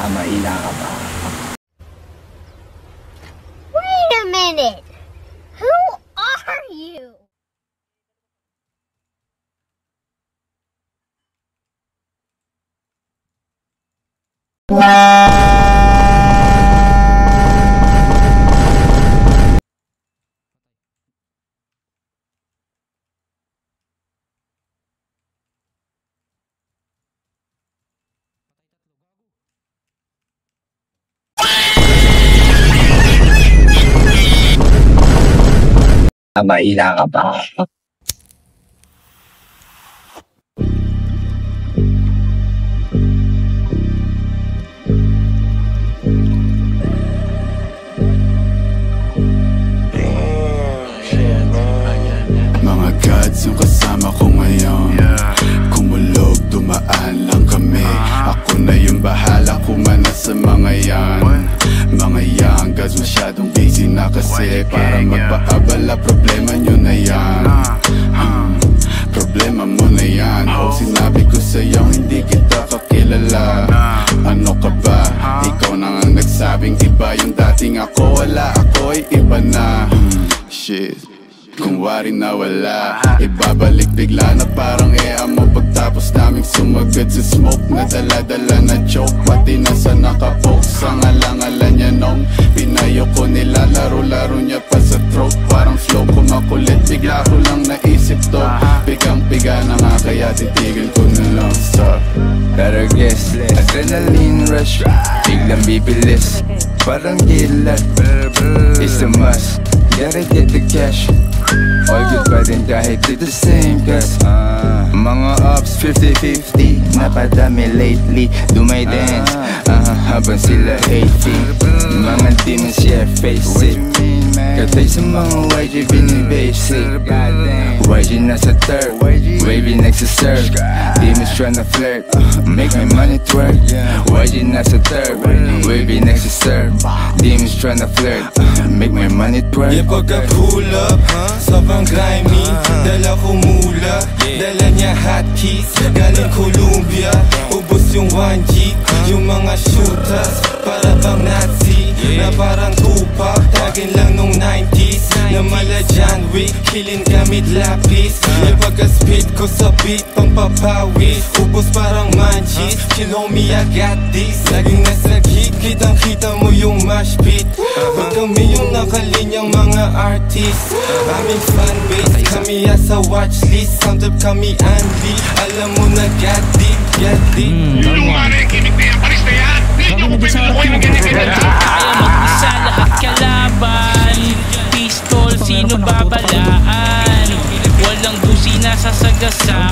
Maila ka pa. Wait a minute! Who are you? Maila ka pa. Mga gods yung kasama ko ngayon. Kumulog, dumaan lang kami. Ako na yung bahala kumana sa mga yan. Mga young gods masyadong busy na kasi para magpaabala, problema nyo na yan. Problema mo na yan. O sinabi ko sa'yo hindi kita kakilala. Ano ka ba? Ikaw na nga nagsabing iba yung dating ako. Wala, ako ay iba na. Shit, kung wari na wala, ibabalik bigla na parang mo. Pagtapos naming sumagad sa smoke na dala-dala na choke, pati nasa nakapoke sa ngalangalan niya nung pinayo ko nila. Laro-laro niya pa sa throat, parang flow ko makulit. Bigla ko lang naisip to, pigang-piga na nga kaya titigil ko na lang. Stop. Better guess, adrenaline rush, biglang bibilis, parang gilat. It's a must, gotta get the cash. All good pa rin kahit di the same cause mga ups 50-50, napadami lately. Do my dance, habang sila hating. Mga demons, yeah, face it. Katay sa mga YG binibasic. YG nasa third, wavy next to serve. Demons tryna flirt, make my money twerk. YG nasa third, wavy next to serve. Demons tryna flirt, make my money twerk. Yeah, pagka-pull up, sobrang grimy. Dala ko mula, dala niya hotkeys. Galing Columbia, ubos yung 1G. Yung mga shooters, para bang Nazi. Na parang Tupac, tagin lang nung 90s. Na mala John Wick, killing gamit lapis. Yeah, pagka-speed ko sa beat, pampapawis. Ubos parang manchis, chill homie, I got this. Laging nasa gig, kitang-kita mo yung mash beat. Pag kami yung nakalinyang mga artist, aming fanbase, kami sa watchlist. Sometimes kami Andy, alam mo na got deep, got deep. Yung kinig na yan, paris na yan. Hindi nyo ko pwede ko yung ganyan-ganyan. Kaya mag-isa lahat kalaban. Pistol, sino babalaan? Walang busina sasagasaan.